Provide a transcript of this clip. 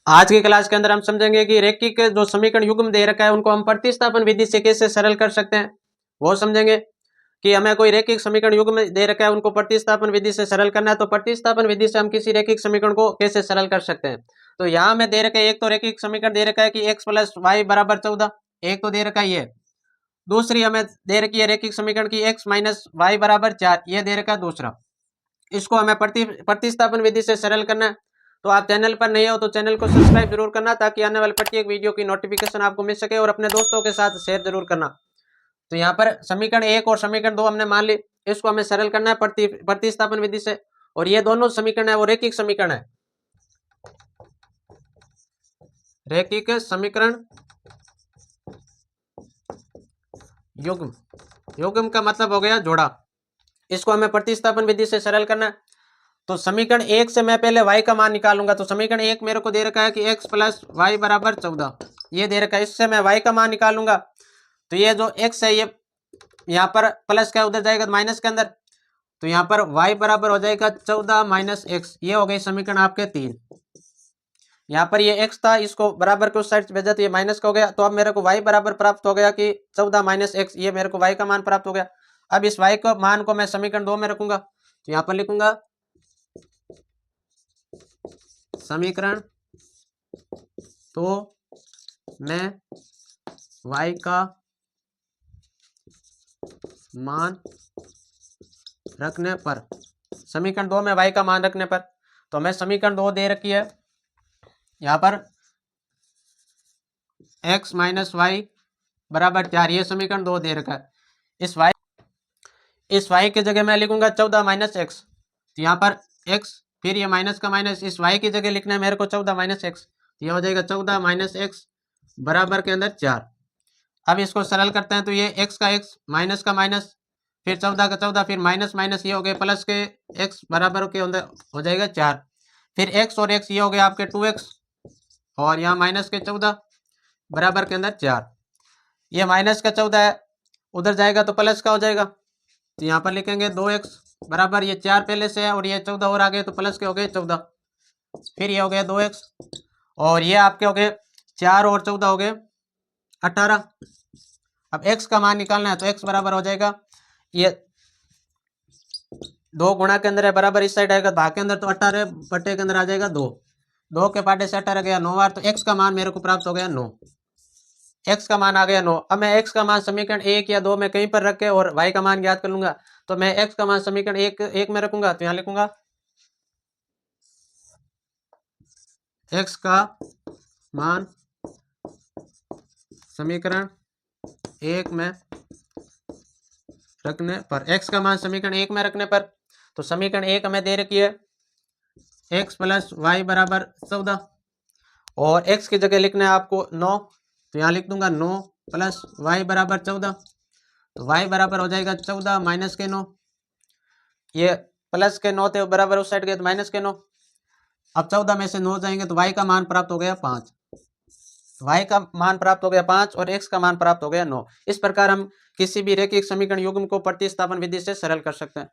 आज की क्लास के अंदर हम समझेंगे कि रैखिक जो समीकरण युग्म दे रखा है उनको हम प्रतिस्थापन विधि से कैसे सरल कर सकते हैं, वो समझेंगे। कि हमें कोई रैखिक समीकरण युग्म दे रखा है, उनको प्रतिस्थापन विधि से सरल करना है, तो प्रतिस्थापन विधि से हम किसी रैखिक समीकरण को कैसे सरल कर सकते हैं। तो यहाँ हमें दे रखा है, एक तो रैखिक समीकरण दे रखा है कि x प्लस वाई बराबर 14, एक तो दे रखा है ये। दूसरी हमें दे रखी है रैखिक समीकरण की x माइनस वाई बराबर 4, ये दे रखा है दूसरा। इसको हमें प्रतिस्थापन विधि से सरल करना है। तो आप चैनल पर नहीं हो तो चैनल को सब्सक्राइब जरूर करना, ताकि आने वाले प्रत्येक वीडियो की नोटिफिकेशन आपको मिल सके, और अपने दोस्तों के साथ शेयर जरूर करना। तो यहाँ पर समीकरण 1 और समीकरण 2 हमने मान ली, इसको हमें सरल करना है प्रतिस्थापन विधि से। और ये दोनों समीकरण है वो रैखिक समीकरण है, रैखिक समीकरण युग्म। युग्म का मतलब हो गया जोड़ा। इसको हमें प्रतिस्थापन विधि से सरल करना है। तो समीकरण 1 से मैं पहले y का मान निकालूंगा। तो समीकरण 1 मेरे को दे रखा है कि x प्लस वाई बराबर 14, ये दे रखा है। इससे मैं y का मान निकालूंगा। तो ये जो x है ये यहाँ पर प्लस का उधर जाएगा माइनस के अंदर, तो यहाँ पर y बराबर हो जाएगा 14 माइनस एक्स। ये हो गई समीकरण आपके 3। यहाँ पर ये x था, इसको बराबर के उस साइड भेजा तो ये माइनस का हो गया। तो अब मेरे को y बराबर प्राप्त हो गया कि 14 माइनस एक्स, ये मेरे को y का मान प्राप्त हो गया। अब इस y का मान को मैं समीकरण 2 में रखूंगा। तो यहाँ पर लिखूंगा समीकरण तो मैं y का मान रखने पर, समीकरण 2 में y का मान रखने पर, तो हमें समीकरण 2 दे रखी है यहाँ पर x माइनस वाई बराबर 4, ये समीकरण 2 दे रखा है। इस y की जगह मैं लिखूंगा 14 माइनस एक्स। तो यहाँ पर x, फिर ये माइनस का माइनस, इस y की जगह लिखना है मेरे को 14 माइनस एक्स। तो ये हो जाएगा 14 माइनस एक्स बराबर के अंदर 4। अब इसको सरल करते हैं। तो ये x का x, माइनस का माइनस, फिर 14 का 14, फिर माइनस माइनस, ये हो गए प्लस के x बराबर के अंदर हो जाएगा 4। फिर x और x ये हो गए आपके 2x, और यहाँ माइनस के 14 बराबर के अंदर 4। ये माइनस का 14 है, उधर जाएगा तो प्लस का हो जाएगा। तो यहाँ पर लिखेंगे 2x बराबर, ये 4 पहले से है और ये 14 और आ गए तो प्लस के हो गए 14। फिर ये हो गया 2x, और ये आपके हो गए 4 और 14 हो गए 18। अब x का मान निकालना है। तो x बराबर हो जाएगा, ये 2 गुणा के अंदर है, बराबर इस साइड आएगा, भाग के अंदर तो 18 बटे के अंदर आ जाएगा 2। 2 के पाटे से 18 गया 9 बार। तो x का मान मेरे को प्राप्त हो गया 9। x का मान आ गया 9। अब मैं x का मान समीकरण 1 या 2 में कहीं पर रख के और y का मान ज्ञात कर लूंगा। तो मैं x का मान समीकरण 1 में रखूंगा। तो यहाँ लिखूंगा x का मान समीकरण 1 में रखने पर, x का मान समीकरण 1 में रखने पर, तो समीकरण 1 हमें दे रखी है x प्लस वाई बराबर 14, और x की जगह लिखना है आपको 9। तो यहाँ लिख दूंगा 9 प्लस वाई बराबर 14। तो y बराबर हो जाएगा 14 माइनस के 9, ये प्लस के 9 थे बराबर उस साइड गए तो माइनस के 9। अब 14 में से 9 जाएंगे तो y का मान प्राप्त हो गया 5। y का मान प्राप्त हो गया 5 और x का मान प्राप्त हो गया 9। इस प्रकार हम किसी भी रैखिक समीकरण युग्म को प्रतिस्थापन विधि से सरल कर सकते हैं।